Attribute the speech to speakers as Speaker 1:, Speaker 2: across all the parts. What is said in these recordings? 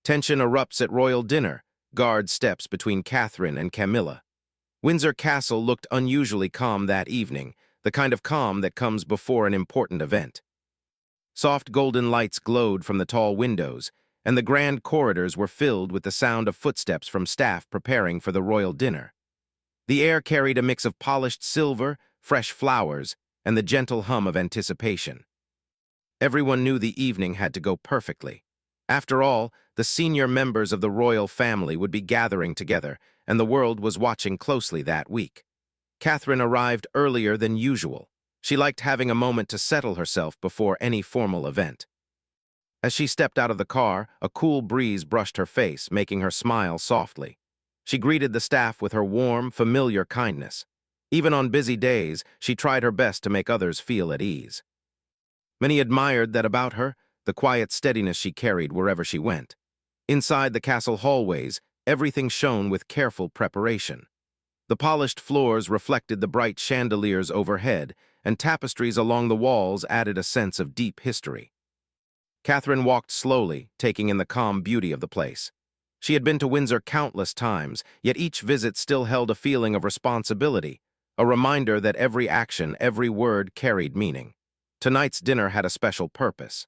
Speaker 1: Tension erupts at royal dinner. Guard steps between Catherine and Camilla. Windsor Castle looked unusually calm that evening, the kind of calm that comes before an important event. Soft golden lights glowed from the tall windows, and the grand corridors were filled with the sound of footsteps from staff preparing for the royal dinner. The air carried a mix of polished silver, fresh flowers, and the gentle hum of anticipation. Everyone knew the evening had to go perfectly. After all, the senior members of the royal family would be gathering together, and the world was watching closely that week. Catherine arrived earlier than usual. She liked having a moment to settle herself before any formal event. As she stepped out of the car, a cool breeze brushed her face, making her smile softly. She greeted the staff with her warm, familiar kindness. Even on busy days, she tried her best to make others feel at ease. Many admired that about her, the quiet steadiness she carried wherever she went. Inside the castle hallways, everything shone with careful preparation. The polished floors reflected the bright chandeliers overhead, and tapestries along the walls added a sense of deep history. Catherine walked slowly, taking in the calm beauty of the place. She had been to Windsor countless times, yet each visit still held a feeling of responsibility, a reminder that every action, every word carried meaning. Tonight's dinner had a special purpose.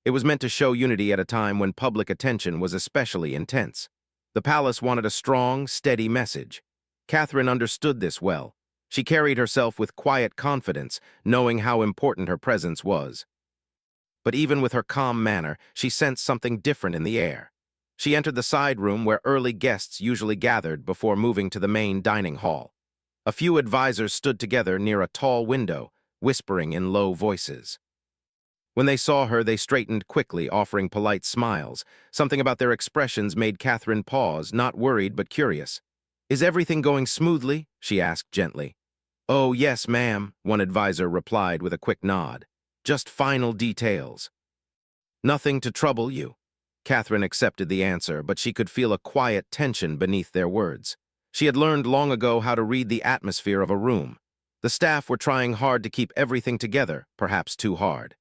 Speaker 1: It was meant to show unity at a time when public attention was especially intense. The palace wanted a strong, steady message. Catherine understood this well. She carried herself with quiet confidence, knowing how important her presence was. But even with her calm manner, she sensed something different in the air. She entered the side room where early guests usually gathered before moving to the main dining hall. A few advisors stood together near a tall window, whispering in low voices. When they saw her, they straightened quickly, offering polite smiles. Something about their expressions made Catherine pause, not worried but curious. "Is everything going smoothly?" she asked gently. "Oh, yes, ma'am," one advisor replied with a quick nod. "Just final details." "Nothing to trouble you?" Catherine accepted the answer, but she could feel a quiet tension beneath their words. She had learned long ago how to read the atmosphere of a room. The staff were trying hard to keep everything together, perhaps too hard.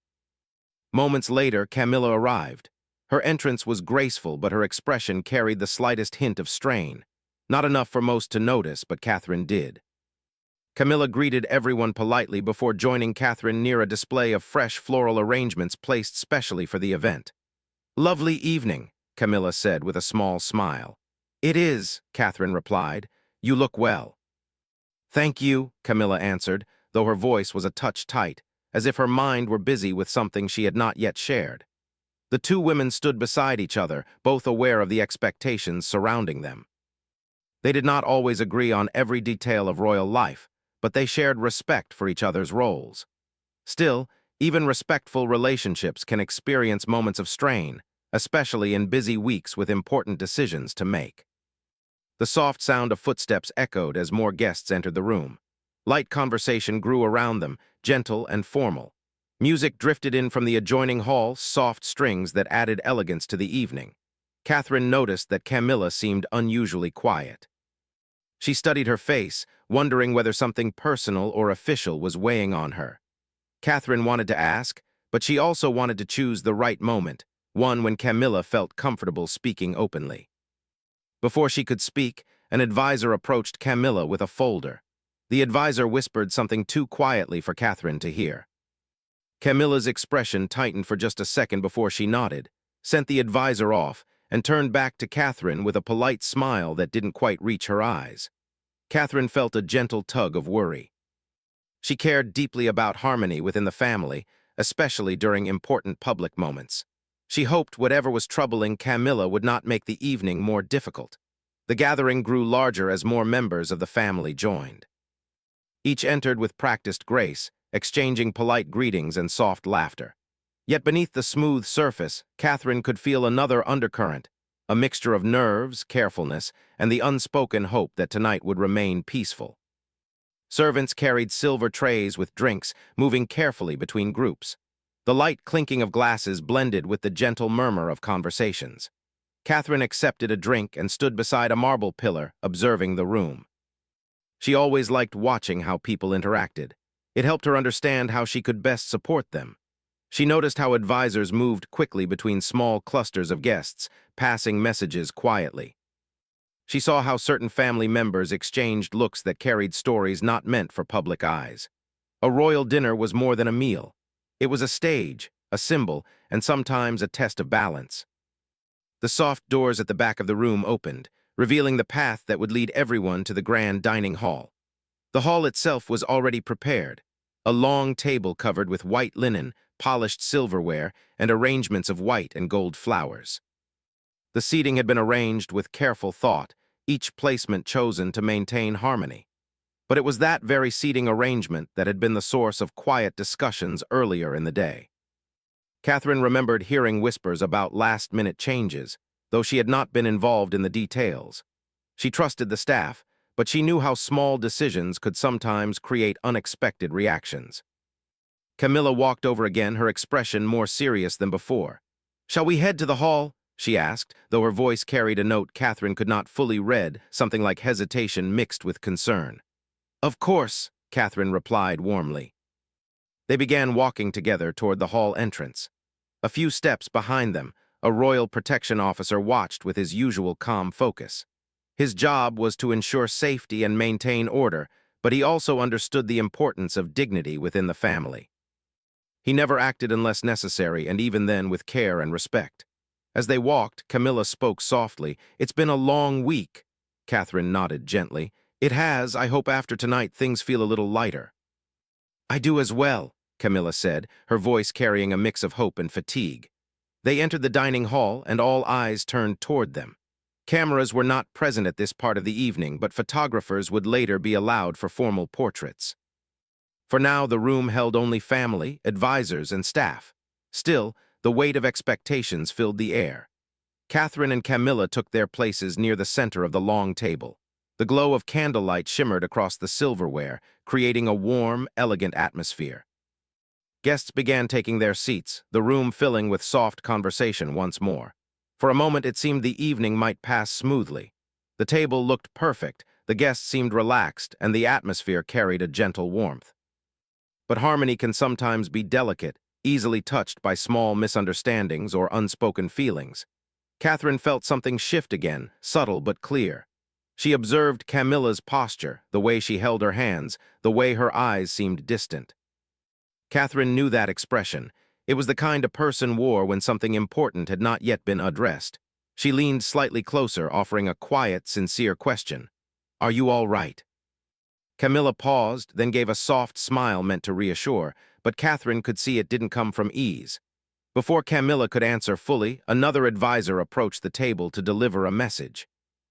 Speaker 1: Moments later, Camilla arrived. Her entrance was graceful, but her expression carried the slightest hint of strain. Not enough for most to notice, but Catherine did. Camilla greeted everyone politely before joining Catherine near a display of fresh floral arrangements placed specially for the event. "Lovely evening," Camilla said with a small smile. "It is," Catherine replied. "You look well." "Thank you," Camilla answered, though her voice was a touch tight, as if her mind were busy with something she had not yet shared. The two women stood beside each other, both aware of the expectations surrounding them. They did not always agree on every detail of royal life, but they shared respect for each other's roles. Still, even respectful relationships can experience moments of strain, especially in busy weeks with important decisions to make. The soft sound of footsteps echoed as more guests entered the room. Light conversation grew around them, gentle and formal. Music drifted in from the adjoining hall, soft strings that added elegance to the evening. Catherine noticed that Camilla seemed unusually quiet. She studied her face, wondering whether something personal or official was weighing on her. Catherine wanted to ask, but she also wanted to choose the right moment, one when Camilla felt comfortable speaking openly. Before she could speak, an advisor approached Camilla with a folder. The advisor whispered something too quietly for Catherine to hear. Camilla's expression tightened for just a second before she nodded, sent the advisor off, and turned back to Catherine with a polite smile that didn't quite reach her eyes. Catherine felt a gentle tug of worry. She cared deeply about harmony within the family, especially during important public moments. She hoped whatever was troubling Camilla would not make the evening more difficult. The gathering grew larger as more members of the family joined. Each entered with practiced grace, exchanging polite greetings and soft laughter. Yet beneath the smooth surface, Catherine could feel another undercurrent, a mixture of nerves, carefulness, and the unspoken hope that tonight would remain peaceful. Servants carried silver trays with drinks, moving carefully between groups. The light clinking of glasses blended with the gentle murmur of conversations. Catherine accepted a drink and stood beside a marble pillar, observing the room. She always liked watching how people interacted. It helped her understand how she could best support them. She noticed how advisors moved quickly between small clusters of guests, passing messages quietly. She saw how certain family members exchanged looks that carried stories not meant for public eyes. A royal dinner was more than a meal. It was a stage, a symbol, and sometimes a test of balance. The soft doors at the back of the room opened, revealing the path that would lead everyone to the grand dining hall. The hall itself was already prepared, a long table covered with white linen, polished silverware, and arrangements of white and gold flowers. The seating had been arranged with careful thought, each placement chosen to maintain harmony. But it was that very seating arrangement that had been the source of quiet discussions earlier in the day. Catherine remembered hearing whispers about last-minute changes, though she had not been involved in the details. She trusted the staff, but she knew how small decisions could sometimes create unexpected reactions. Camilla walked over again, her expression more serious than before. "Shall we head to the hall?" she asked, though her voice carried a note Catherine could not fully read, something like hesitation mixed with concern. "Of course," Catherine replied warmly. They began walking together toward the hall entrance. A few steps behind them, a royal protection officer watched with his usual calm focus. His job was to ensure safety and maintain order, but he also understood the importance of dignity within the family. He never acted unless necessary, and even then with care and respect. As they walked, Camilla spoke softly. "It's been a long week." Catherine nodded gently. "It has. I hope after tonight things feel a little lighter." "I do as well," Camilla said, her voice carrying a mix of hope and fatigue. They entered the dining hall, and all eyes turned toward them. Cameras were not present at this part of the evening, but photographers would later be allowed for formal portraits. For now, the room held only family, advisors, and staff. Still, the weight of expectations filled the air. Catherine and Camilla took their places near the center of the long table. The glow of candlelight shimmered across the silverware, creating a warm, elegant atmosphere. Guests began taking their seats, the room filling with soft conversation once more. For a moment it seemed the evening might pass smoothly. The table looked perfect, the guests seemed relaxed, and the atmosphere carried a gentle warmth. But harmony can sometimes be delicate, easily touched by small misunderstandings or unspoken feelings. Catherine felt something shift again, subtle but clear. She observed Camilla's posture, the way she held her hands, the way her eyes seemed distant. Catherine knew that expression. It was the kind a person wore when something important had not yet been addressed. She leaned slightly closer, offering a quiet, sincere question. "Are you all right?" Camilla paused, then gave a soft smile meant to reassure, but Catherine could see it didn't come from ease. Before Camilla could answer fully, another advisor approached the table to deliver a message.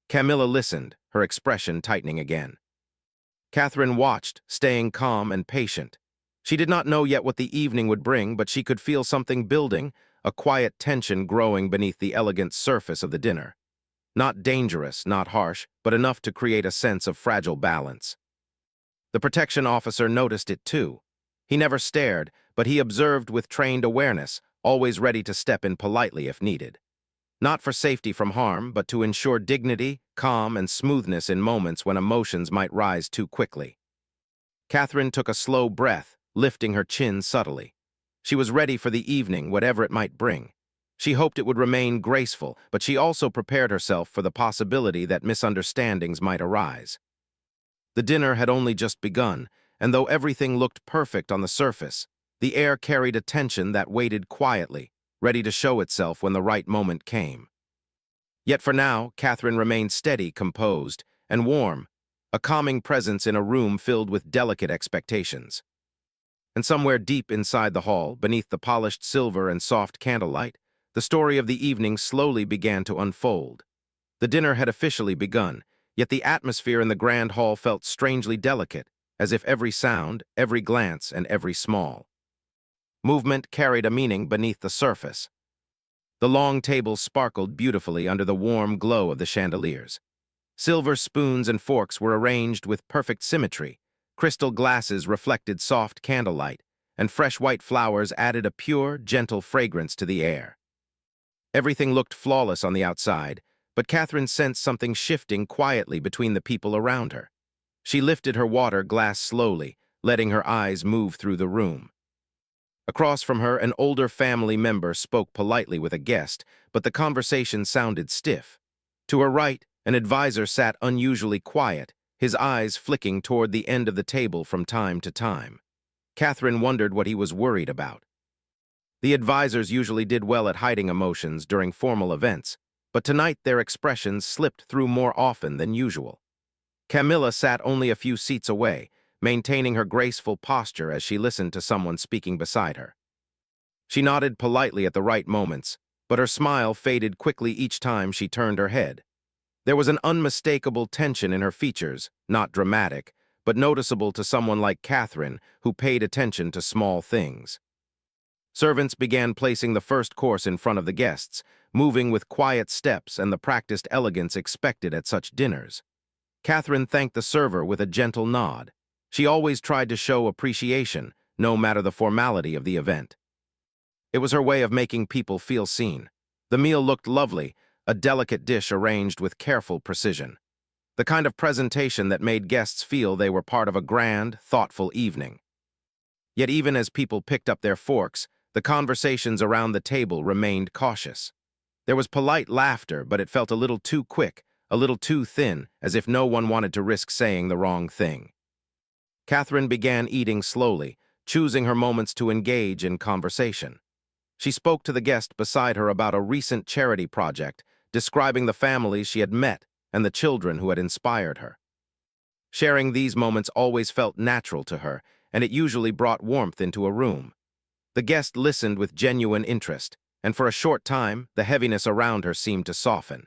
Speaker 1: Camilla listened, her expression tightening again. Catherine watched, staying calm and patient. She did not know yet what the evening would bring, but she could feel something building, a quiet tension growing beneath the elegant surface of the dinner. Not dangerous, not harsh, but enough to create a sense of fragile balance. The protection officer noticed it too. He never stared, but he observed with trained awareness, always ready to step in politely if needed. Not for safety from harm, but to ensure dignity, calm, and smoothness in moments when emotions might rise too quickly. Catherine took a slow breath, lifting her chin subtly. She was ready for the evening, whatever it might bring. She hoped it would remain graceful, but she also prepared herself for the possibility that misunderstandings might arise. The dinner had only just begun, and though everything looked perfect on the surface, the air carried a tension that waited quietly, ready to show itself when the right moment came. Yet for now, Catherine remained steady, composed, and warm, a calming presence in a room filled with delicate expectations. And somewhere deep inside the hall, beneath the polished silver and soft candlelight, the story of the evening slowly began to unfold. The dinner had officially begun, yet the atmosphere in the grand hall felt strangely delicate, as if every sound, every glance, and every small movement carried a meaning beneath the surface. The long table sparkled beautifully under the warm glow of the chandeliers. Silver spoons and forks were arranged with perfect symmetry, crystal glasses reflected soft candlelight, and fresh white flowers added a pure, gentle fragrance to the air. Everything looked flawless on the outside, but Catherine sensed something shifting quietly between the people around her. She lifted her water glass slowly, letting her eyes move through the room. Across from her, an older family member spoke politely with a guest, but the conversation sounded stiff. To her right, an advisor sat unusually quiet, his eyes flicking toward the end of the table from time to time. Catherine wondered what he was worried about. The advisors usually did well at hiding emotions during formal events, but tonight their expressions slipped through more often than usual. Camilla sat only a few seats away, maintaining her graceful posture as she listened to someone speaking beside her. She nodded politely at the right moments, but her smile faded quickly each time she turned her head. There was an unmistakable tension in her features, not dramatic, but noticeable to someone like Catherine, who paid attention to small things. Servants began placing the first course in front of the guests, moving with quiet steps and the practiced elegance expected at such dinners. Catherine thanked the server with a gentle nod. She always tried to show appreciation, no matter the formality of the event. It was her way of making people feel seen. The meal looked lovely, a delicate dish arranged with careful precision. The kind of presentation that made guests feel they were part of a grand, thoughtful evening. Yet even as people picked up their forks, the conversations around the table remained cautious. There was polite laughter, but it felt a little too quick, a little too thin, as if no one wanted to risk saying the wrong thing. Catherine began eating slowly, choosing her moments to engage in conversation. She spoke to the guest beside her about a recent charity project, describing the families she had met and the children who had inspired her. Sharing these moments always felt natural to her, and it usually brought warmth into a room. The guest listened with genuine interest, and for a short time, the heaviness around her seemed to soften.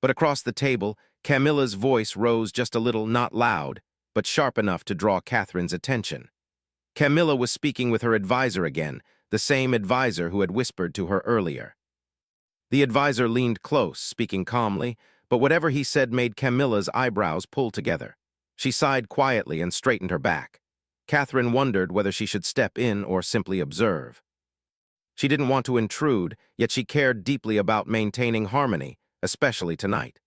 Speaker 1: But across the table, Camilla's voice rose just a little, not loud, but sharp enough to draw Catherine's attention. Camilla was speaking with her advisor again, the same advisor who had whispered to her earlier. The advisor leaned close, speaking calmly, but whatever he said made Camilla's eyebrows pull together. She sighed quietly and straightened her back. Catherine wondered whether she should step in or simply observe. She didn't want to intrude, yet she cared deeply about maintaining harmony, especially tonight.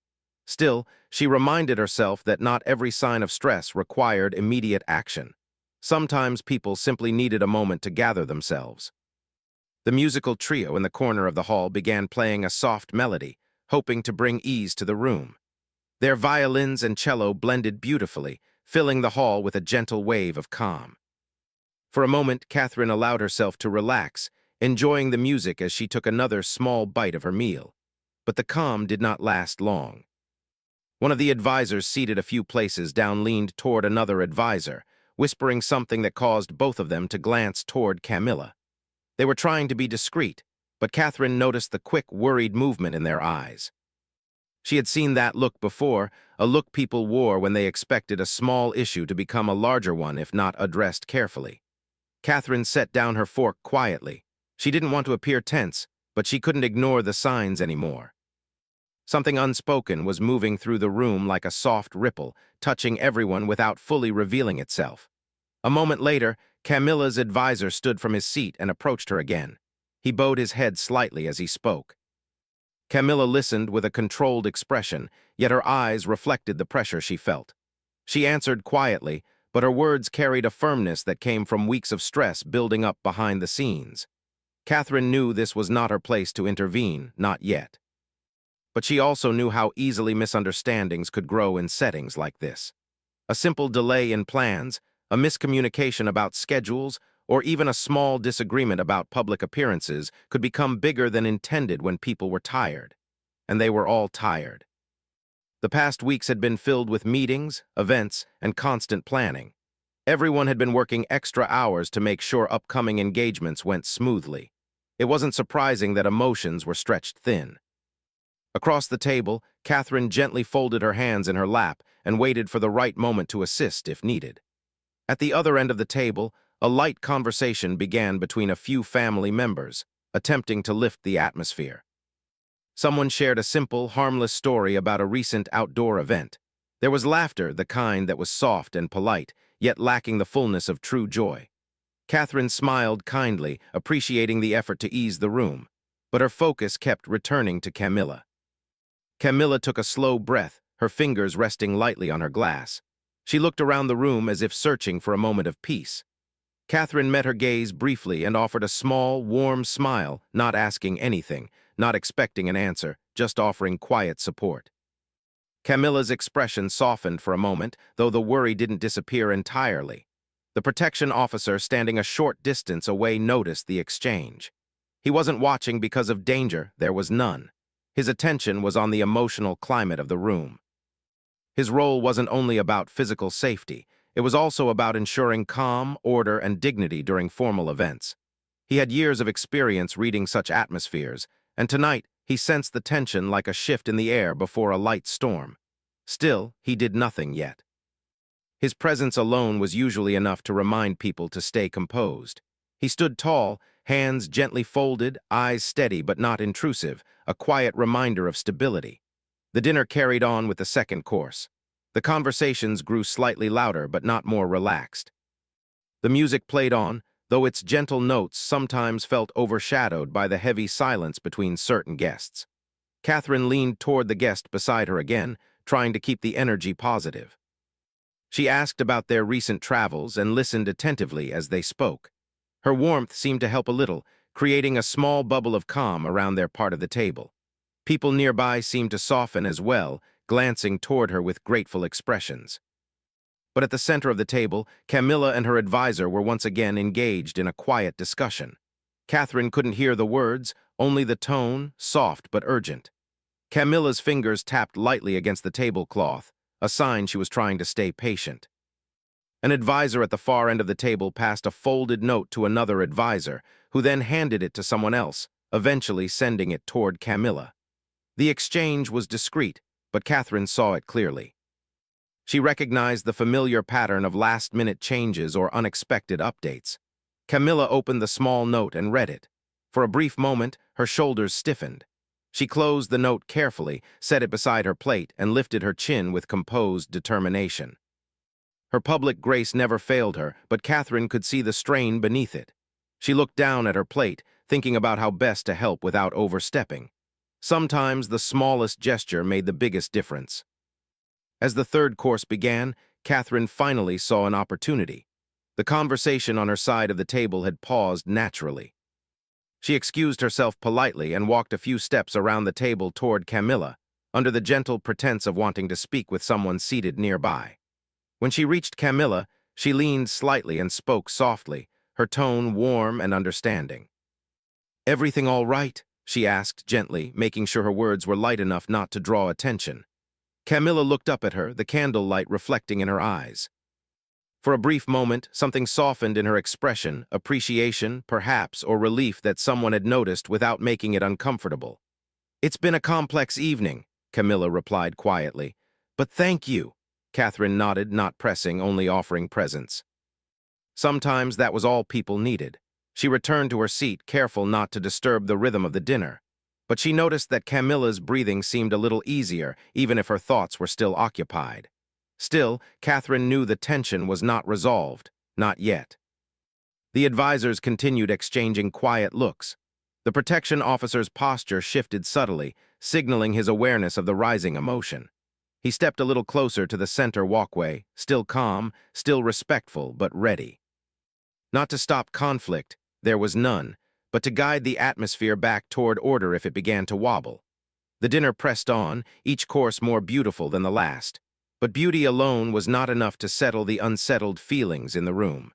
Speaker 1: Still, she reminded herself that not every sign of stress required immediate action. Sometimes people simply needed a moment to gather themselves. The musical trio in the corner of the hall began playing a soft melody, hoping to bring ease to the room. Their violins and cello blended beautifully, filling the hall with a gentle wave of calm. For a moment, Catherine allowed herself to relax, enjoying the music as she took another small bite of her meal. But the calm did not last long. One of the advisors seated a few places down leaned toward another advisor, whispering something that caused both of them to glance toward Camilla. They were trying to be discreet, but Catherine noticed the quick, worried movement in their eyes. She had seen that look before, a look people wore when they expected a small issue to become a larger one if not addressed carefully. Catherine set down her fork quietly. She didn't want to appear tense, but she couldn't ignore the signs anymore. Something unspoken was moving through the room like a soft ripple, touching everyone without fully revealing itself. A moment later, Camilla's advisor stood from his seat and approached her again. He bowed his head slightly as he spoke. Camilla listened with a controlled expression, yet her eyes reflected the pressure she felt. She answered quietly, but her words carried a firmness that came from weeks of stress building up behind the scenes. Catherine knew this was not her place to intervene, not yet. But she also knew how easily misunderstandings could grow in settings like this. A simple delay in plans, a miscommunication about schedules, or even a small disagreement about public appearances could become bigger than intended when people were tired. And they were all tired. The past weeks had been filled with meetings, events, and constant planning. Everyone had been working extra hours to make sure upcoming engagements went smoothly. It wasn't surprising that emotions were stretched thin. Across the table, Catherine gently folded her hands in her lap and waited for the right moment to assist if needed. At the other end of the table, a light conversation began between a few family members, attempting to lift the atmosphere. Someone shared a simple, harmless story about a recent outdoor event. There was laughter, the kind that was soft and polite, yet lacking the fullness of true joy. Catherine smiled kindly, appreciating the effort to ease the room, but her focus kept returning to Camilla. Camilla took a slow breath, her fingers resting lightly on her glass. She looked around the room as if searching for a moment of peace. Catherine met her gaze briefly and offered a small, warm smile, not asking anything, not expecting an answer, just offering quiet support. Camilla's expression softened for a moment, though the worry didn't disappear entirely. The protection officer standing a short distance away noticed the exchange. He wasn't watching because of danger, there was none. His attention was on the emotional climate of the room. His role wasn't only about physical safety, it was also about ensuring calm, order, and dignity during formal events. He had years of experience reading such atmospheres, and tonight he sensed the tension like a shift in the air before a light storm. Still, he did nothing yet. His presence alone was usually enough to remind people to stay composed. He stood tall, hands gently folded, eyes steady but not intrusive, a quiet reminder of stability. The dinner carried on with the second course. The conversations grew slightly louder but not more relaxed. The music played on, though its gentle notes sometimes felt overshadowed by the heavy silence between certain guests. Catherine leaned toward the guest beside her again, trying to keep the energy positive. She asked about their recent travels and listened attentively as they spoke. Her warmth seemed to help a little, creating a small bubble of calm around their part of the table. People nearby seemed to soften as well, glancing toward her with grateful expressions. But at the center of the table, Camilla and her advisor were once again engaged in a quiet discussion. Catherine couldn't hear the words, only the tone, soft but urgent. Camilla's fingers tapped lightly against the tablecloth, a sign she was trying to stay patient. An advisor at the far end of the table passed a folded note to another advisor, who then handed it to someone else, eventually sending it toward Camilla. The exchange was discreet, but Catherine saw it clearly. She recognized the familiar pattern of last-minute changes or unexpected updates. Camilla opened the small note and read it. For a brief moment, her shoulders stiffened. She closed the note carefully, set it beside her plate, and lifted her chin with composed determination. Her public grace never failed her, but Catherine could see the strain beneath it. She looked down at her plate, thinking about how best to help without overstepping. Sometimes the smallest gesture made the biggest difference. As the third course began, Catherine finally saw an opportunity. The conversation on her side of the table had paused naturally. She excused herself politely and walked a few steps around the table toward Camilla, under the gentle pretense of wanting to speak with someone seated nearby. When she reached Camilla, she leaned slightly and spoke softly, her tone warm and understanding. "Everything all right?" she asked gently, making sure her words were light enough not to draw attention. Camilla looked up at her, the candlelight reflecting in her eyes. For a brief moment, something softened in her expression, appreciation, perhaps, or relief that someone had noticed without making it uncomfortable. "It's been a complex evening," Camilla replied quietly. "But thank you." Catherine nodded, not pressing, only offering presence. Sometimes that was all people needed. She returned to her seat, careful not to disturb the rhythm of the dinner. But she noticed that Camilla's breathing seemed a little easier, even if her thoughts were still occupied. Still, Catherine knew the tension was not resolved, not yet. The advisors continued exchanging quiet looks. The protection officer's posture shifted subtly, signaling his awareness of the rising emotion. He stepped a little closer to the center walkway, still calm, still respectful, but ready. Not to stop conflict, there was none, but to guide the atmosphere back toward order if it began to wobble. The dinner pressed on, each course more beautiful than the last. But beauty alone was not enough to settle the unsettled feelings in the room.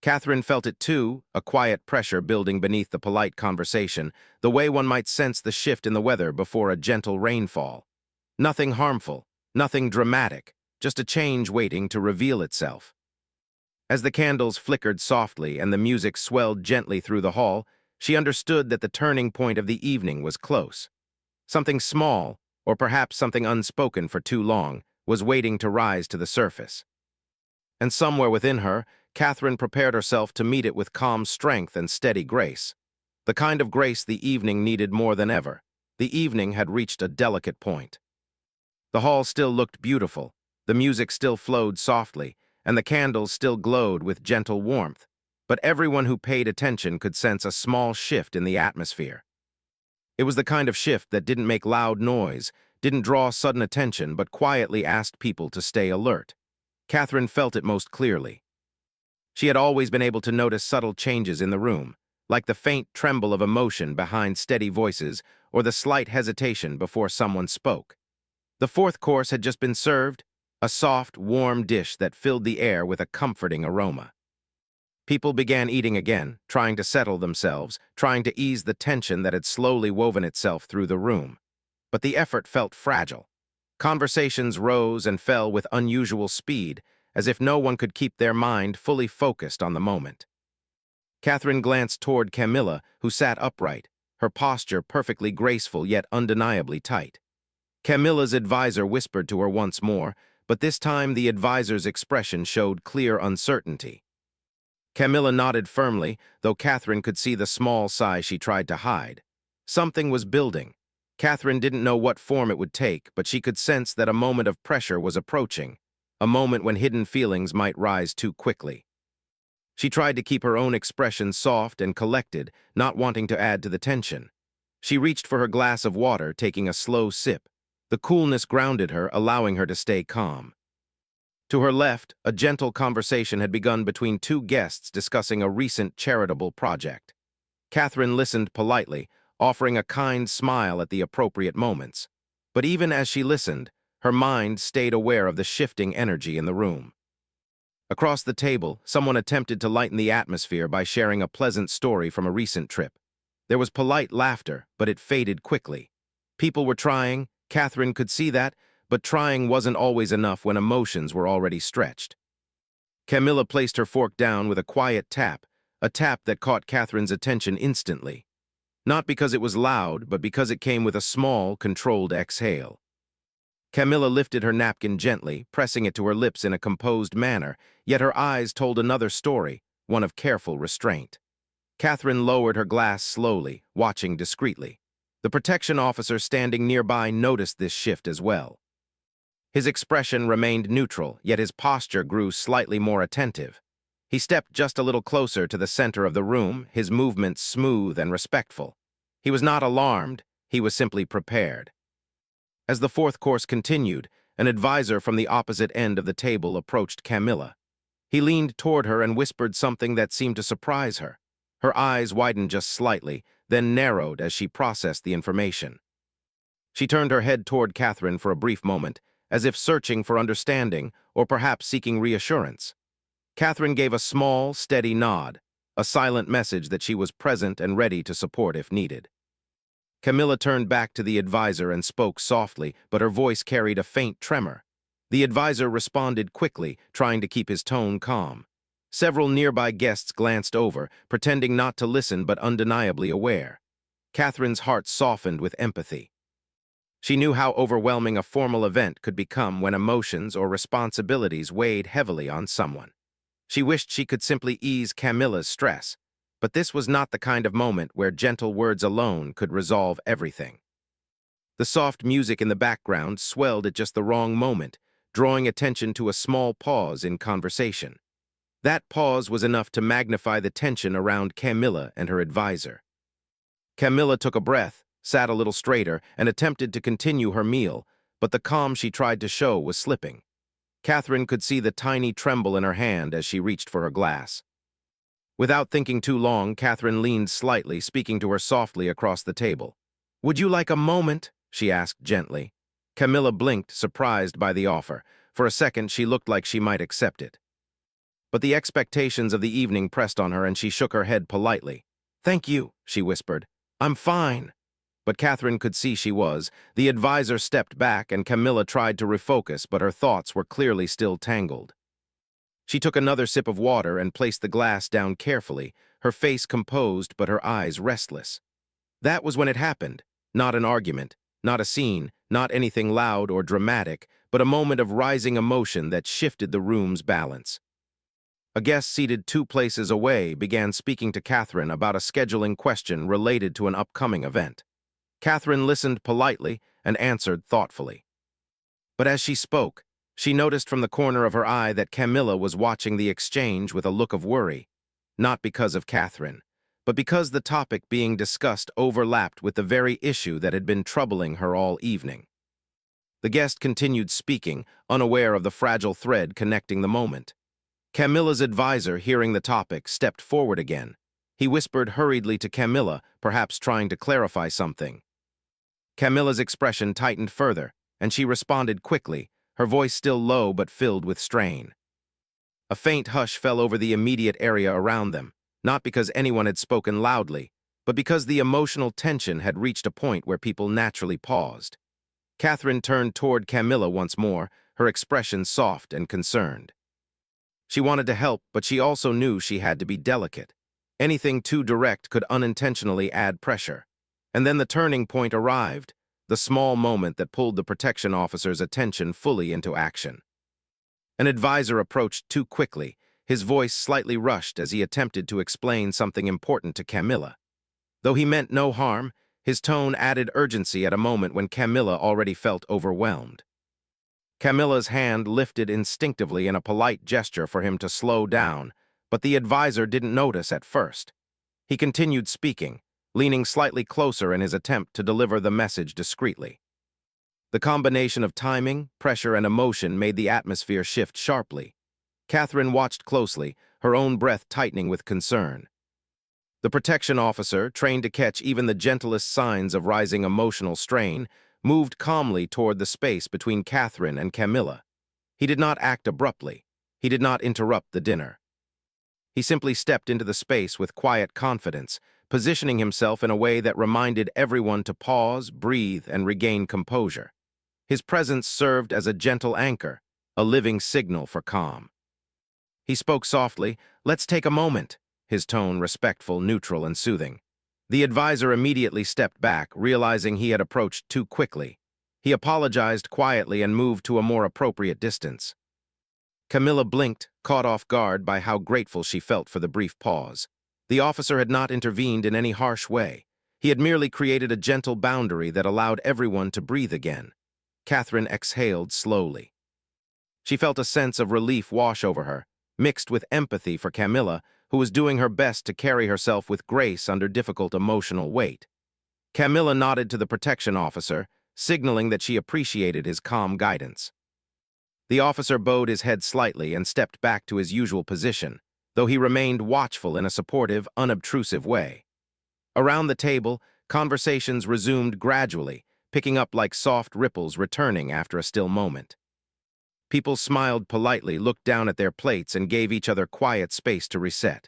Speaker 1: Catherine felt it too, a quiet pressure building beneath the polite conversation, the way one might sense the shift in the weather before a gentle rainfall. Nothing harmful, nothing dramatic, just a change waiting to reveal itself. As the candles flickered softly and the music swelled gently through the hall, she understood that the turning point of the evening was close. Something small, or perhaps something unspoken for too long, was waiting to rise to the surface. And somewhere within her, Catherine prepared herself to meet it with calm strength and steady grace. The kind of grace the evening needed more than ever. The evening had reached a delicate point. The hall still looked beautiful, the music still flowed softly, and the candles still glowed with gentle warmth, but everyone who paid attention could sense a small shift in the atmosphere. It was the kind of shift that didn't make loud noise, didn't draw sudden attention, but quietly asked people to stay alert. Catherine felt it most clearly. She had always been able to notice subtle changes in the room, like the faint tremble of emotion behind steady voices or the slight hesitation before someone spoke. The fourth course had just been served, a soft, warm dish that filled the air with a comforting aroma. People began eating again, trying to settle themselves, trying to ease the tension that had slowly woven itself through the room. But the effort felt fragile. Conversations rose and fell with unusual speed, as if no one could keep their mind fully focused on the moment. Catherine glanced toward Camilla, who sat upright, her posture perfectly graceful yet undeniably tight. Camilla's advisor whispered to her once more, but this time the advisor's expression showed clear uncertainty. Camilla nodded firmly, though Catherine could see the small sigh she tried to hide. Something was building. Catherine didn't know what form it would take, but she could sense that a moment of pressure was approaching, a moment when hidden feelings might rise too quickly. She tried to keep her own expression soft and collected, not wanting to add to the tension. She reached for her glass of water, taking a slow sip. The coolness grounded her, allowing her to stay calm. To her left, a gentle conversation had begun between two guests discussing a recent charitable project. Catherine listened politely, offering a kind smile at the appropriate moments. But even as she listened, her mind stayed aware of the shifting energy in the room. Across the table, someone attempted to lighten the atmosphere by sharing a pleasant story from a recent trip. There was polite laughter, but it faded quickly. People were trying, Catherine could see that, but trying wasn't always enough when emotions were already stretched. Camilla placed her fork down with a quiet tap, a tap that caught Catherine's attention instantly. Not because it was loud, but because it came with a small, controlled exhale. Camilla lifted her napkin gently, pressing it to her lips in a composed manner, yet her eyes told another story, one of careful restraint. Catherine lowered her glass slowly, watching discreetly. The protection officer standing nearby noticed this shift as well. His expression remained neutral, yet his posture grew slightly more attentive. He stepped just a little closer to the center of the room, his movements smooth and respectful. He was not alarmed, he was simply prepared. As the fourth course continued, an advisor from the opposite end of the table approached Camilla. He leaned toward her and whispered something that seemed to surprise her. Her eyes widened just slightly, then narrowed as she processed the information. She turned her head toward Catherine for a brief moment, as if searching for understanding or perhaps seeking reassurance. Catherine gave a small, steady nod, a silent message that she was present and ready to support if needed. Camilla turned back to the advisor and spoke softly, but her voice carried a faint tremor. The advisor responded quickly, trying to keep his tone calm. Several nearby guests glanced over, pretending not to listen but undeniably aware. Catherine's heart softened with empathy. She knew how overwhelming a formal event could become when emotions or responsibilities weighed heavily on someone. She wished she could simply ease Camilla's stress, but this was not the kind of moment where gentle words alone could resolve everything. The soft music in the background swelled at just the wrong moment, drawing attention to a small pause in conversation. That pause was enough to magnify the tension around Camilla and her advisor. Camilla took a breath, sat a little straighter, and attempted to continue her meal, but the calm she tried to show was slipping. Catherine could see the tiny tremble in her hand as she reached for her glass. Without thinking too long, Catherine leaned slightly, speaking to her softly across the table. "Would you like a moment?" she asked gently. Camilla blinked, surprised by the offer. For a second, she looked like she might accept it. But the expectations of the evening pressed on her, and she shook her head politely. "Thank you," she whispered. "I'm fine." But Catherine could see she was. The advisor stepped back, and Camilla tried to refocus, but her thoughts were clearly still tangled. She took another sip of water and placed the glass down carefully, her face composed but her eyes restless. That was when it happened. Not an argument, not a scene, not anything loud or dramatic, but a moment of rising emotion that shifted the room's balance. A guest seated 2 places away began speaking to Catherine about a scheduling question related to an upcoming event. Catherine listened politely and answered thoughtfully. But as she spoke, she noticed from the corner of her eye that Camilla was watching the exchange with a look of worry, not because of Catherine, but because the topic being discussed overlapped with the very issue that had been troubling her all evening. The guest continued speaking, unaware of the fragile thread connecting the moment. Camilla's advisor, hearing the topic, stepped forward again. He whispered hurriedly to Camilla, perhaps trying to clarify something. Camilla's expression tightened further, and she responded quickly, her voice still low but filled with strain. A faint hush fell over the immediate area around them, not because anyone had spoken loudly, but because the emotional tension had reached a point where people naturally paused. Catherine turned toward Camilla once more, her expression soft and concerned. She wanted to help, but she also knew she had to be delicate. Anything too direct could unintentionally add pressure. And then the turning point arrived, the small moment that pulled the protection officer's attention fully into action. An advisor approached too quickly, his voice slightly rushed as he attempted to explain something important to Camilla. Though he meant no harm, his tone added urgency at a moment when Camilla already felt overwhelmed. Camilla's hand lifted instinctively in a polite gesture for him to slow down, but the advisor didn't notice at first. He continued speaking, leaning slightly closer in his attempt to deliver the message discreetly. The combination of timing, pressure, and emotion made the atmosphere shift sharply. Catherine watched closely, her own breath tightening with concern. The protection officer, trained to catch even the gentlest signs of rising emotional strain, moved calmly toward the space between Catherine and Camilla. He did not act abruptly. He did not interrupt the dinner. He simply stepped into the space with quiet confidence, positioning himself in a way that reminded everyone to pause, breathe, and regain composure. His presence served as a gentle anchor, a living signal for calm. He spoke softly, "Let's take a moment," his tone respectful, neutral, and soothing. The advisor immediately stepped back, realizing he had approached too quickly. He apologized quietly and moved to a more appropriate distance. Camilla blinked, caught off guard by how grateful she felt for the brief pause. The officer had not intervened in any harsh way. He had merely created a gentle boundary that allowed everyone to breathe again. Catherine exhaled slowly. She felt a sense of relief wash over her, mixed with empathy for Camilla, who was doing her best to carry herself with grace under difficult emotional weight. Camilla nodded to the protection officer, signaling that she appreciated his calm guidance. The officer bowed his head slightly and stepped back to his usual position, though he remained watchful in a supportive, unobtrusive way. Around the table, conversations resumed gradually, picking up like soft ripples returning after a still moment. People smiled politely, looked down at their plates, and gave each other quiet space to reset.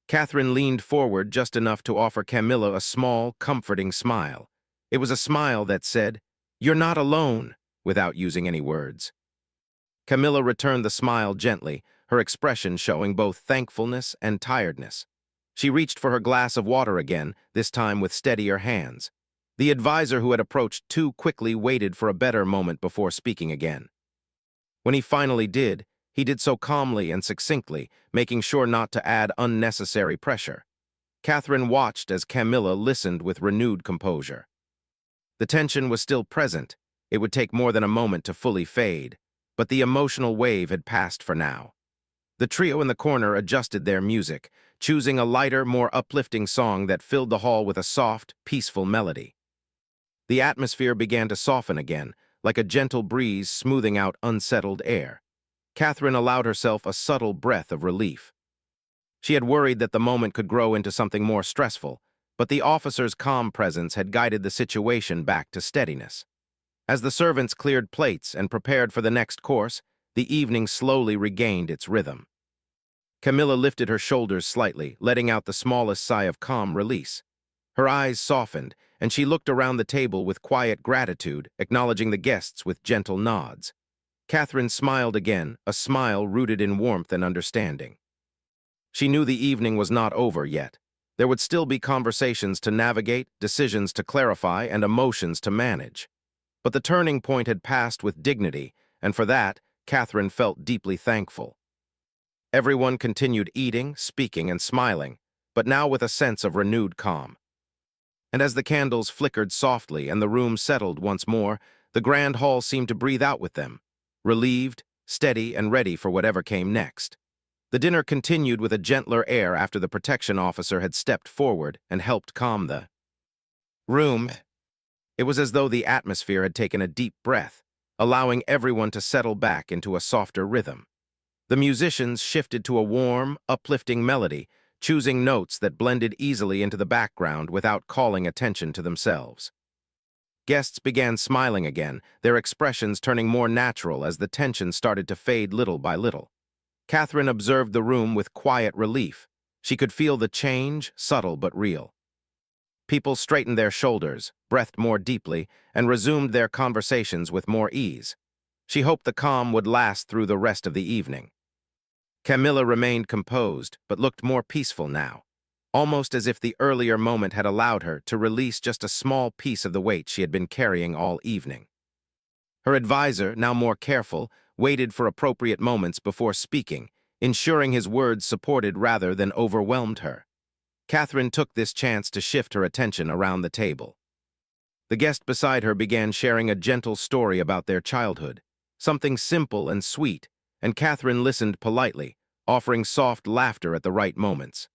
Speaker 1: Catherine leaned forward just enough to offer Camilla a small, comforting smile. It was a smile that said, "You're not alone," without using any words. Camilla returned the smile gently, her expression showing both thankfulness and tiredness. She reached for her glass of water again, this time with steadier hands. The advisor who had approached too quickly waited for a better moment before speaking again. When he finally did, he did so calmly and succinctly, making sure not to add unnecessary pressure. Catherine watched as Camilla listened with renewed composure. The tension was still present. It would take more than a moment to fully fade, but the emotional wave had passed for now. The trio in the corner adjusted their music, choosing a lighter, more uplifting song that filled the hall with a soft, peaceful melody. The atmosphere began to soften again, like a gentle breeze smoothing out unsettled air. Catherine allowed herself a subtle breath of relief. She had worried that the moment could grow into something more stressful, but the officer's calm presence had guided the situation back to steadiness. As the servants cleared plates and prepared for the next course, the evening slowly regained its rhythm. Camilla lifted her shoulders slightly, letting out the smallest sigh of calm release. Her eyes softened, and she looked around the table with quiet gratitude, acknowledging the guests with gentle nods. Catherine smiled again, a smile rooted in warmth and understanding. She knew the evening was not over yet. There would still be conversations to navigate, decisions to clarify, and emotions to manage. But the turning point had passed with dignity, and for that, Catherine felt deeply thankful. Everyone continued eating, speaking, and smiling, but now with a sense of renewed calm. And as the candles flickered softly and the room settled once more, the grand hall seemed to breathe out with them, relieved, steady, and ready for whatever came next. The dinner continued with a gentler air after the protection officer had stepped forward and helped calm the room. It was as though the atmosphere had taken a deep breath, allowing everyone to settle back into a softer rhythm. The musicians shifted to a warm, uplifting melody, choosing notes that blended easily into the background without calling attention to themselves. Guests began smiling again, their expressions turning more natural as the tension started to fade little by little. Catherine observed the room with quiet relief. She could feel the change, subtle but real. People straightened their shoulders, breathed more deeply, and resumed their conversations with more ease. She hoped the calm would last through the rest of the evening. Camilla remained composed, but looked more peaceful now, almost as if the earlier moment had allowed her to release just a small piece of the weight she had been carrying all evening. Her advisor, now more careful, waited for appropriate moments before speaking, ensuring his words supported rather than overwhelmed her. Catherine took this chance to shift her attention around the table. The guest beside her began sharing a gentle story about their childhood, something simple and sweet, and Catherine listened politely, offering soft laughter at the right moments.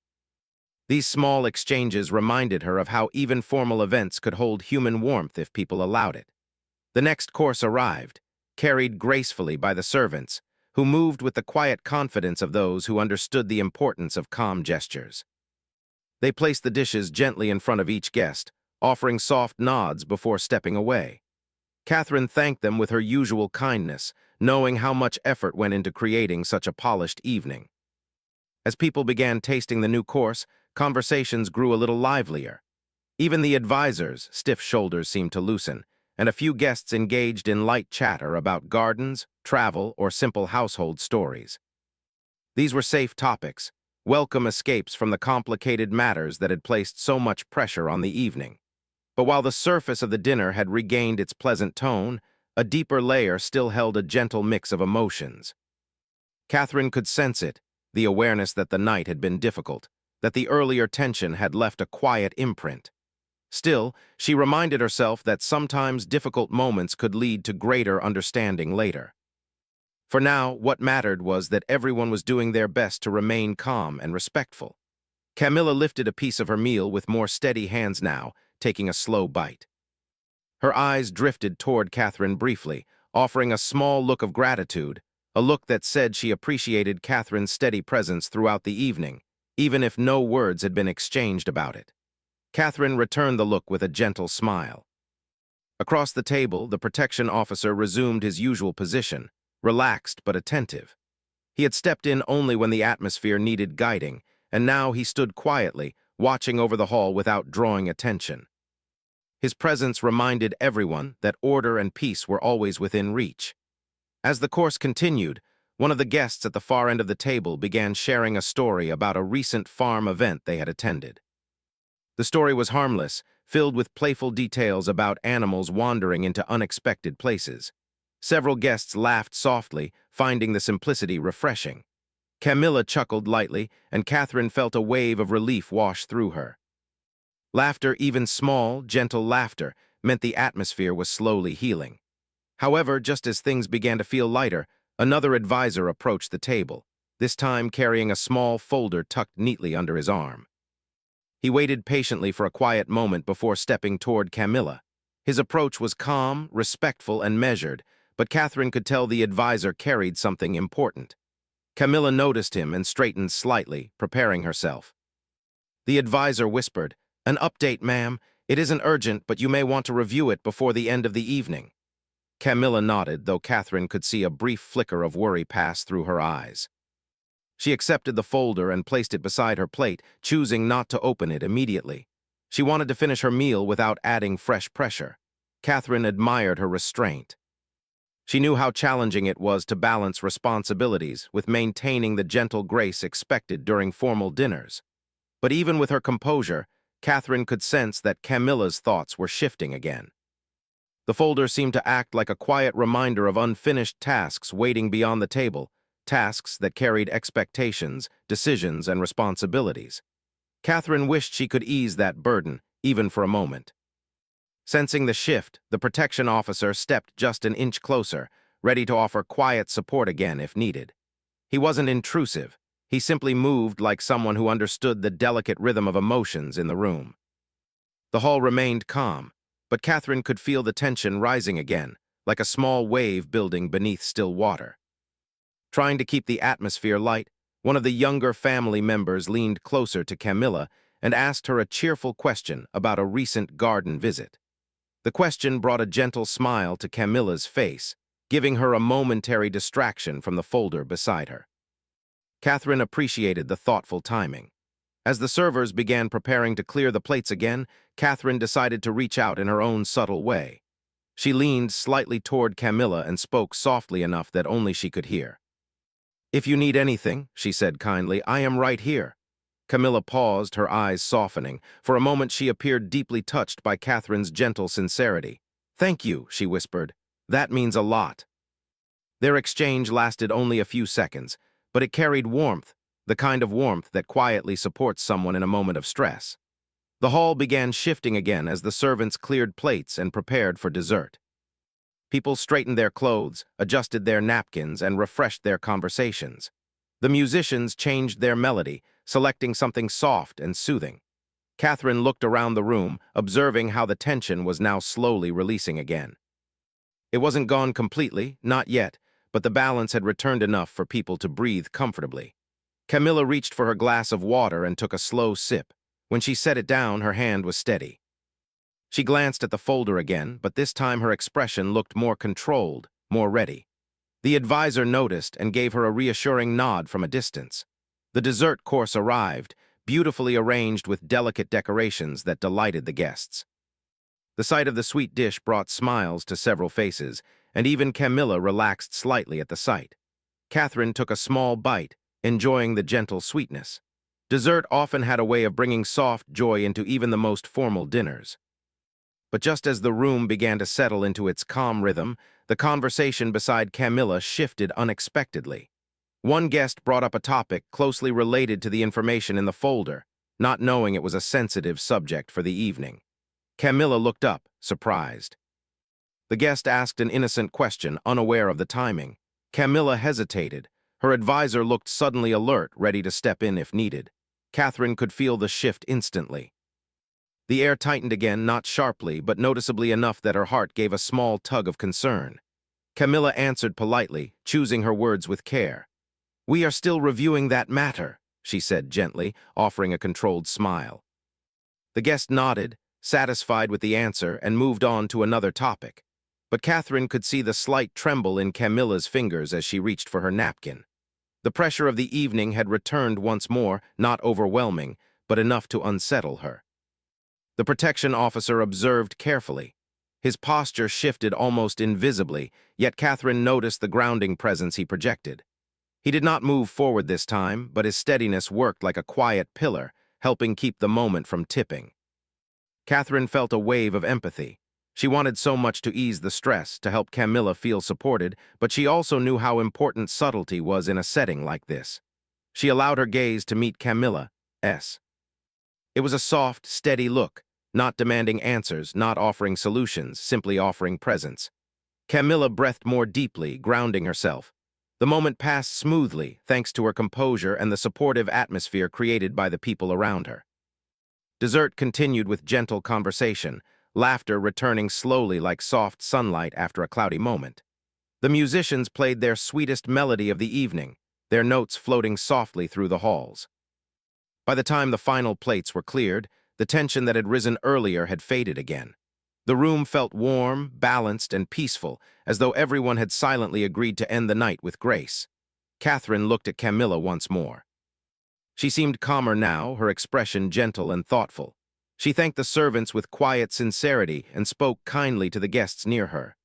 Speaker 1: These small exchanges reminded her of how even formal events could hold human warmth if people allowed it. The next course arrived, carried gracefully by the servants, who moved with the quiet confidence of those who understood the importance of calm gestures. They placed the dishes gently in front of each guest, offering soft nods before stepping away. Catherine thanked them with her usual kindness, knowing how much effort went into creating such a polished evening. As people began tasting the new course, conversations grew a little livelier. Even the advisors' stiff shoulders seemed to loosen, and a few guests engaged in light chatter about gardens, travel, or simple household stories. These were safe topics, welcome escapes from the complicated matters that had placed so much pressure on the evening. But while the surface of the dinner had regained its pleasant tone, a deeper layer still held a gentle mix of emotions. Catherine could sense it, the awareness that the night had been difficult, that the earlier tension had left a quiet imprint. Still, she reminded herself that sometimes difficult moments could lead to greater understanding later. For now, what mattered was that everyone was doing their best to remain calm and respectful. Camilla lifted a piece of her meal with more steady hands now, taking a slow bite. Her eyes drifted toward Catherine briefly, offering a small look of gratitude, a look that said she appreciated Catherine's steady presence throughout the evening, even if no words had been exchanged about it. Catherine returned the look with a gentle smile. Across the table, the protection officer resumed his usual position, relaxed but attentive. He had stepped in only when the atmosphere needed guiding, and now he stood quietly, watching over the hall without drawing attention. His presence reminded everyone that order and peace were always within reach. As the course continued, one of the guests at the far end of the table began sharing a story about a recent farm event they had attended. The story was harmless, filled with playful details about animals wandering into unexpected places. Several guests laughed softly, finding the simplicity refreshing. Camilla chuckled lightly, and Catherine felt a wave of relief wash through her. Laughter, even small, gentle laughter, meant the atmosphere was slowly healing. However, just as things began to feel lighter, another advisor approached the table, this time carrying a small folder tucked neatly under his arm. He waited patiently for a quiet moment before stepping toward Camilla. His approach was calm, respectful, and measured, but Catherine could tell the advisor carried something important. Camilla noticed him and straightened slightly, preparing herself. The advisor whispered, "An update, ma'am. It isn't urgent, but you may want to review it before the end of the evening." Camilla nodded, though Catherine could see a brief flicker of worry pass through her eyes. She accepted the folder and placed it beside her plate, choosing not to open it immediately. She wanted to finish her meal without adding fresh pressure. Catherine admired her restraint. She knew how challenging it was to balance responsibilities with maintaining the gentle grace expected during formal dinners. But even with her composure, Catherine could sense that Camilla's thoughts were shifting again. The folder seemed to act like a quiet reminder of unfinished tasks waiting beyond the table, tasks that carried expectations, decisions, and responsibilities. Catherine wished she could ease that burden, even for a moment. Sensing the shift, the protection officer stepped just an inch closer, ready to offer quiet support again if needed. He wasn't intrusive. He simply moved like someone who understood the delicate rhythm of emotions in the room. The hall remained calm, but Catherine could feel the tension rising again, like a small wave building beneath still water. Trying to keep the atmosphere light, one of the younger family members leaned closer to Camilla and asked her a cheerful question about a recent garden visit. The question brought a gentle smile to Camilla's face, giving her a momentary distraction from the folder beside her. Catherine appreciated the thoughtful timing. As the servers began preparing to clear the plates again, Catherine decided to reach out in her own subtle way. She leaned slightly toward Camilla and spoke softly enough that only she could hear. "If you need anything," she said kindly, "I am right here." Camilla paused, her eyes softening. For a moment she appeared deeply touched by Catherine's gentle sincerity. "Thank you," she whispered. "That means a lot." Their exchange lasted only a few seconds, but it carried warmth, the kind of warmth that quietly supports someone in a moment of stress. The hall began shifting again as the servants cleared plates and prepared for dessert. People straightened their clothes, adjusted their napkins, and refreshed their conversations. The musicians changed their melody, selecting something soft and soothing. Catherine looked around the room, observing how the tension was now slowly releasing again. It wasn't gone completely, not yet, but the balance had returned enough for people to breathe comfortably. Camilla reached for her glass of water and took a slow sip. When she set it down, her hand was steady. She glanced at the folder again, but this time her expression looked more controlled, more ready. The advisor noticed and gave her a reassuring nod from a distance. The dessert course arrived, beautifully arranged with delicate decorations that delighted the guests. The sight of the sweet dish brought smiles to several faces, and even Camilla relaxed slightly at the sight. Catherine took a small bite, enjoying the gentle sweetness. Dessert often had a way of bringing soft joy into even the most formal dinners. But just as the room began to settle into its calm rhythm, the conversation beside Camilla shifted unexpectedly. One guest brought up a topic closely related to the information in the folder, not knowing it was a sensitive subject for the evening. Camilla looked up, surprised. The guest asked an innocent question, unaware of the timing. Camilla hesitated. Her advisor looked suddenly alert, ready to step in if needed. Catherine could feel the shift instantly. The air tightened again, not sharply, but noticeably enough that her heart gave a small tug of concern. Camilla answered politely, choosing her words with care. "We are still reviewing that matter," she said gently, offering a controlled smile. The guest nodded, satisfied with the answer, and moved on to another topic. But Catherine could see the slight tremble in Camilla's fingers as she reached for her napkin. The pressure of the evening had returned once more, not overwhelming, but enough to unsettle her. The protection officer observed carefully. His posture shifted almost invisibly, yet Catherine noticed the grounding presence he projected. He did not move forward this time, but his steadiness worked like a quiet pillar, helping keep the moment from tipping. Catherine felt a wave of empathy. She wanted so much to ease the stress, to help Camilla feel supported, but she also knew how important subtlety was in a setting like this. She allowed her gaze to meet Camilla's. It was a soft, steady look, not demanding answers, not offering solutions, simply offering presence. Camilla breathed more deeply, grounding herself. The moment passed smoothly, thanks to her composure and the supportive atmosphere created by the people around her. Dessert continued with gentle conversation, laughter returning slowly like soft sunlight after a cloudy moment. The musicians played their sweetest melody of the evening, their notes floating softly through the halls. By the time the final plates were cleared, the tension that had risen earlier had faded again. The room felt warm, balanced, and peaceful, as though everyone had silently agreed to end the night with grace. Catherine looked at Camilla once more. She seemed calmer now, her expression gentle and thoughtful. She thanked the servants with quiet sincerity and spoke kindly to the guests near her.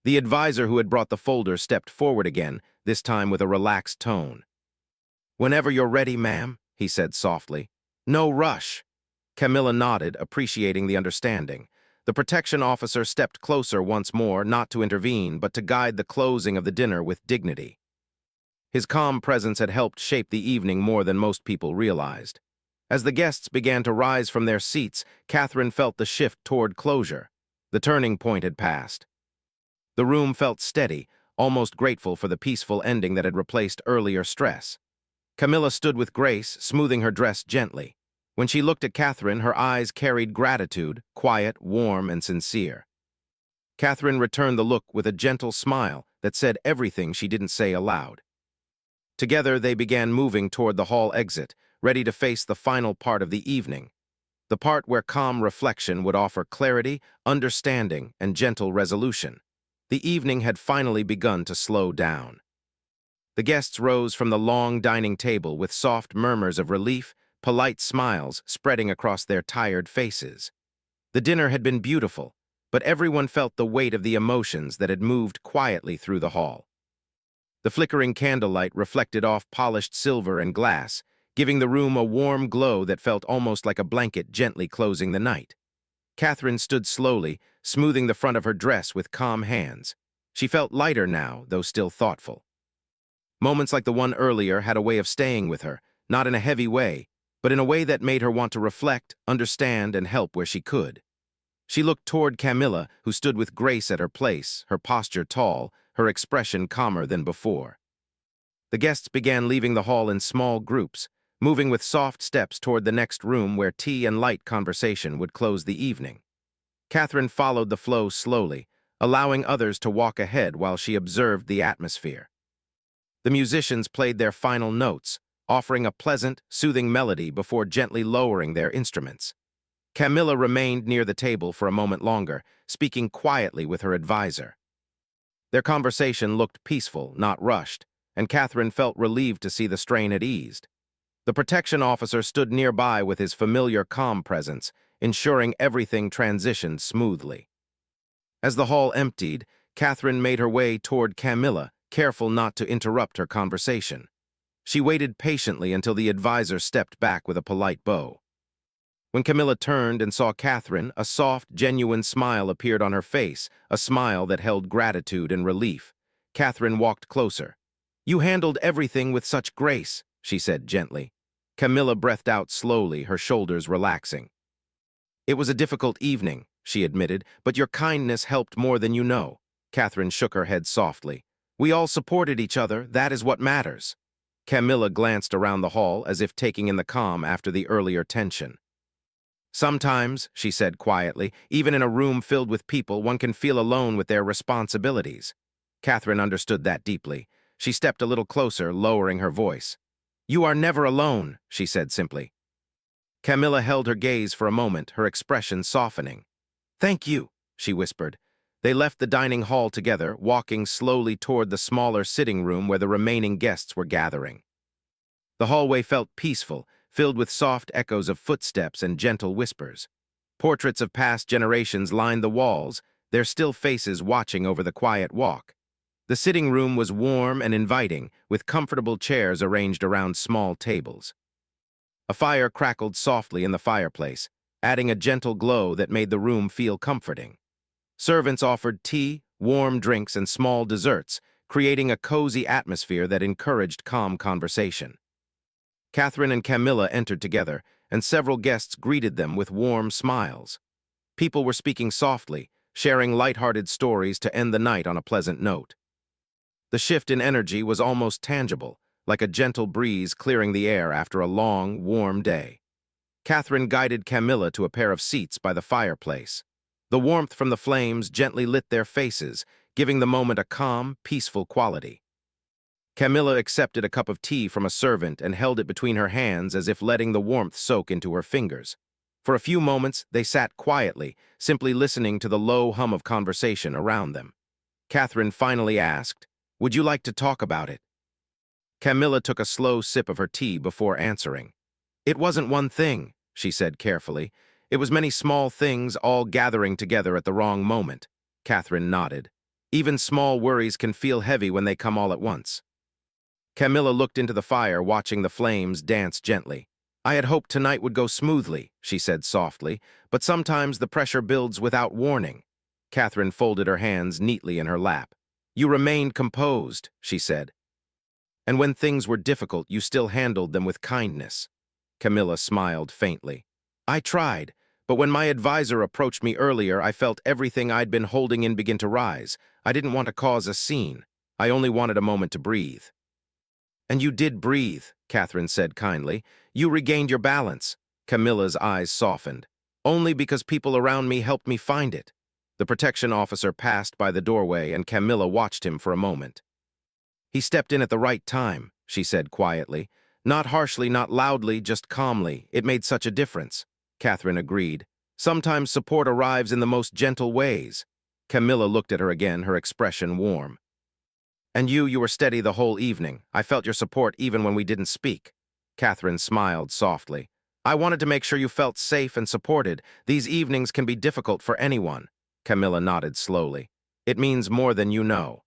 Speaker 1: The advisor who had brought the folder stepped forward again, this time with a relaxed tone. "Whenever you're ready, ma'am," he said softly. "No rush." Camilla nodded, appreciating the understanding. The protection officer stepped closer once more, not to intervene, but to guide the closing of the dinner with dignity. His calm presence had helped shape the evening more than most people realized. As the guests began to rise from their seats, Catherine felt the shift toward closure. The turning point had passed. The room felt steady, almost grateful for the peaceful ending that had replaced earlier stress. Camilla stood with grace, smoothing her dress gently. When she looked at Catherine, her eyes carried gratitude, quiet, warm, and sincere. Catherine returned the look with a gentle smile that said everything she didn't say aloud. Together, they began moving toward the hall exit, ready to face the final part of the evening, the part where calm reflection would offer clarity, understanding, and gentle resolution. The evening had finally begun to slow down. The guests rose from the long dining table with soft murmurs of relief, polite smiles spreading across their tired faces. The dinner had been beautiful, but everyone felt the weight of the emotions that had moved quietly through the hall. The flickering candlelight reflected off polished silver and glass, giving the room a warm glow that felt almost like a blanket gently closing the night. Catherine stood slowly, smoothing the front of her dress with calm hands. She felt lighter now, though still thoughtful. Moments like the one earlier had a way of staying with her, not in a heavy way, but in a way that made her want to reflect, understand, and help where she could. She looked toward Camilla, who stood with grace at her place, her posture tall, her expression calmer than before. The guests began leaving the hall in small groups, moving with soft steps toward the next room where tea and light conversation would close the evening. Catherine followed the flow slowly, allowing others to walk ahead while she observed the atmosphere. The musicians played their final notes, offering a pleasant, soothing melody before gently lowering their instruments. Camilla remained near the table for a moment longer, speaking quietly with her advisor. Their conversation looked peaceful, not rushed, and Catherine felt relieved to see the strain had eased. The protection officer stood nearby with his familiar calm presence, ensuring everything transitioned smoothly. As the hall emptied, Catherine made her way toward Camilla, careful not to interrupt her conversation. She waited patiently until the advisor stepped back with a polite bow. When Camilla turned and saw Catherine, a soft, genuine smile appeared on her face, a smile that held gratitude and relief. Catherine walked closer. "You handled everything with such grace," she said gently. Camilla breathed out slowly, her shoulders relaxing. "It was a difficult evening," she admitted, "but your kindness helped more than you know." Catherine shook her head softly. "We all supported each other, that is what matters." Camilla glanced around the hall as if taking in the calm after the earlier tension. "Sometimes," she said quietly, "even in a room filled with people, one can feel alone with their responsibilities." Catherine understood that deeply. She stepped a little closer, lowering her voice. "You are never alone," she said simply. Camilla held her gaze for a moment, her expression softening. "Thank you," she whispered. They left the dining hall together, walking slowly toward the smaller sitting room where the remaining guests were gathering. The hallway felt peaceful, filled with soft echoes of footsteps and gentle whispers. Portraits of past generations lined the walls, their still faces watching over the quiet walk. The sitting room was warm and inviting, with comfortable chairs arranged around small tables. A fire crackled softly in the fireplace, adding a gentle glow that made the room feel comforting. Servants offered tea, warm drinks, and small desserts, creating a cozy atmosphere that encouraged calm conversation. Catherine and Camilla entered together, and several guests greeted them with warm smiles. People were speaking softly, sharing light-hearted stories to end the night on a pleasant note. The shift in energy was almost tangible, like a gentle breeze clearing the air after a long, warm day. Catherine guided Camilla to a pair of seats by the fireplace. The warmth from the flames gently lit their faces, giving the moment a calm, peaceful quality. Camilla accepted a cup of tea from a servant and held it between her hands as if letting the warmth soak into her fingers. For a few moments, they sat quietly, simply listening to the low hum of conversation around them. Catherine finally asked, "Would you like to talk about it?" Camilla took a slow sip of her tea before answering. "It wasn't one thing," she said carefully. "It was many small things all gathering together at the wrong moment." Catherine nodded. "Even small worries can feel heavy when they come all at once." Camilla looked into the fire, watching the flames dance gently. "I had hoped tonight would go smoothly," she said softly, "but sometimes the pressure builds without warning." Catherine folded her hands neatly in her lap. "You remained composed," she said. "And when things were difficult, you still handled them with kindness." Camilla smiled faintly. "I tried, but when my advisor approached me earlier, I felt everything I'd been holding in begin to rise. I didn't want to cause a scene. I only wanted a moment to breathe." "And you did breathe," Catherine said kindly. "You regained your balance." Camilla's eyes softened. "Only because people around me helped me find it." The protection officer passed by the doorway and Camilla watched him for a moment. "He stepped in at the right time," she said quietly. Not harshly, not loudly, just calmly. It made such a difference. Catherine agreed. Sometimes support arrives in the most gentle ways. Camilla looked at her again, her expression warm. And you were steady the whole evening. I felt your support even when we didn't speak. Catherine smiled softly. I wanted to make sure you felt safe and supported. These evenings can be difficult for anyone. Camilla nodded slowly. It means more than you know.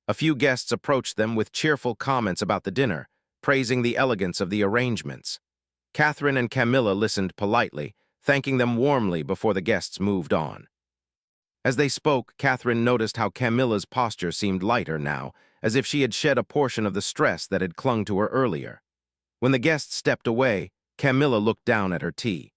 Speaker 1: A few guests approached them with cheerful comments about the dinner, praising the elegance of the arrangements. Catherine and Camilla listened politely, thanking them warmly before the guests moved on. As they spoke, Catherine noticed how Camilla's posture seemed lighter now, as if she had shed a portion of the stress that had clung to her earlier. When the guests stepped away, Camilla looked down at her tea.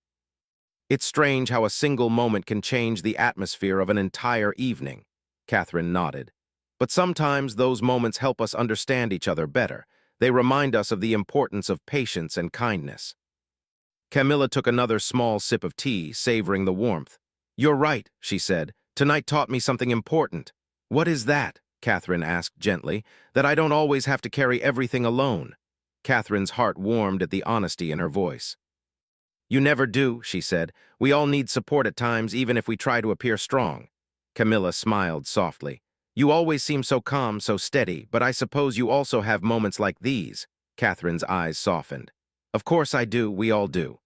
Speaker 1: It's strange how a single moment can change the atmosphere of an entire evening. Catherine nodded. But sometimes those moments help us understand each other better. They remind us of the importance of patience and kindness. Camilla took another small sip of tea, savoring the warmth. You're right, she said. Tonight taught me something important. What is that? Catherine asked gently. That I don't always have to carry everything alone. Catherine's heart warmed at the honesty in her voice. You never do, she said. We all need support at times, even if we try to appear strong. Camilla smiled softly. You always seem so calm, so steady, but I suppose you also have moments like these. Catherine's eyes softened. Of course I do, we all do.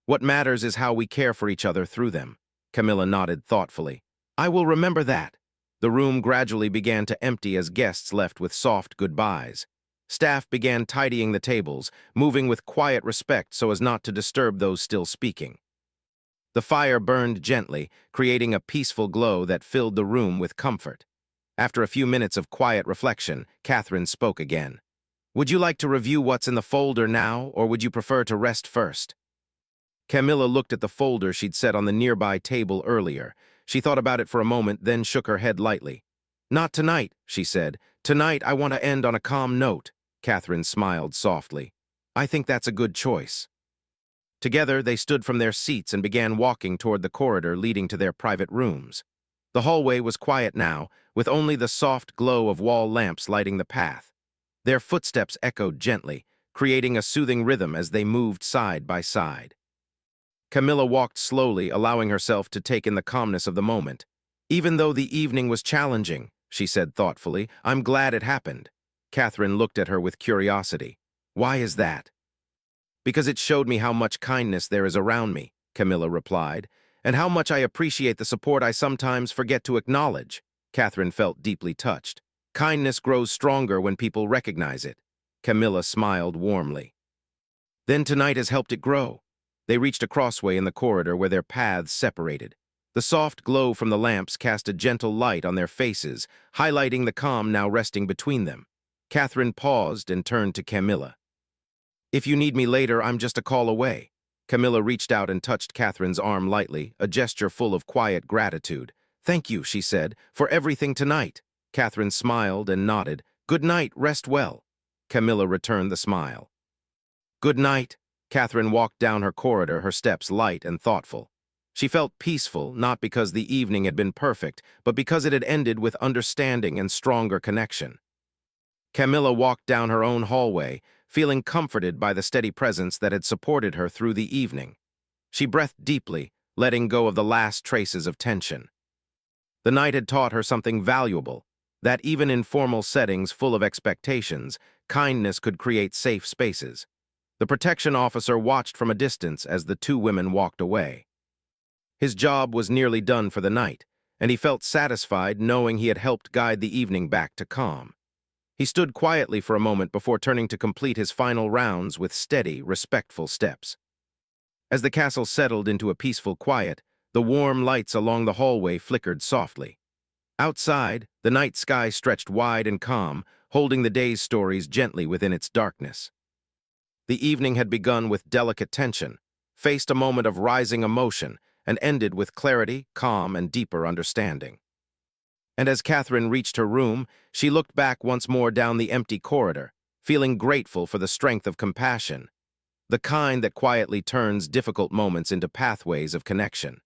Speaker 1: What matters is how we care for each other through them. Camilla nodded thoughtfully. I will remember that. The room gradually began to empty as guests left with soft goodbyes. Staff began tidying the tables, moving with quiet respect so as not to disturb those still speaking. The fire burned gently, creating a peaceful glow that filled the room with comfort. After a few minutes of quiet reflection, Catherine spoke again. Would you like to review what's in the folder now, or would you prefer to rest first? Camilla looked at the folder she'd set on the nearby table earlier. She thought about it for a moment, then shook her head lightly. Not tonight, she said. Tonight I want to end on a calm note. Catherine smiled softly. I think that's a good choice. Together, they stood from their seats and began walking toward the corridor leading to their private rooms. The hallway was quiet now, with only the soft glow of wall lamps lighting the path. Their footsteps echoed gently, creating a soothing rhythm as they moved side by side. Camilla walked slowly, allowing herself to take in the calmness of the moment. Even though the evening was challenging, she said thoughtfully, I'm glad it happened. Catherine looked at her with curiosity. Why is that? Because it showed me how much kindness there is around me, Camilla replied, and how much I appreciate the support I sometimes forget to acknowledge. Catherine felt deeply touched. Kindness grows stronger when people recognize it. Camilla smiled warmly. Then tonight has helped it grow. They reached a crossway in the corridor where their paths separated. The soft glow from the lamps cast a gentle light on their faces, highlighting the calm now resting between them. Catherine paused and turned to Camilla. If you need me later, I'm just a call away. Camilla reached out and touched Catherine's arm lightly, a gesture full of quiet gratitude. Thank you, she said, for everything tonight. Catherine smiled and nodded. Good night, rest well. Camilla returned the smile. Good night. Catherine walked down her corridor, her steps light and thoughtful. She felt peaceful, not because the evening had been perfect, but because it had ended with understanding and stronger connection. Camilla walked down her own hallway, feeling comforted by the steady presence that had supported her through the evening. She breathed deeply, letting go of the last traces of tension. The night had taught her something valuable, that even in formal settings full of expectations, kindness could create safe spaces. The protection officer watched from a distance as the two women walked away. His job was nearly done for the night, and he felt satisfied knowing he had helped guide the evening back to calm. He stood quietly for a moment before turning to complete his final rounds with steady, respectful steps. As the castle settled into a peaceful quiet, the warm lights along the hallway flickered softly. Outside, the night sky stretched wide and calm, holding the day's stories gently within its darkness. The evening had begun with delicate tension, faced a moment of rising emotion, and ended with clarity, calm, and deeper understanding. And as Catherine reached her room, she looked back once more down the empty corridor, feeling grateful for the strength of compassion, the kind that quietly turns difficult moments into pathways of connection.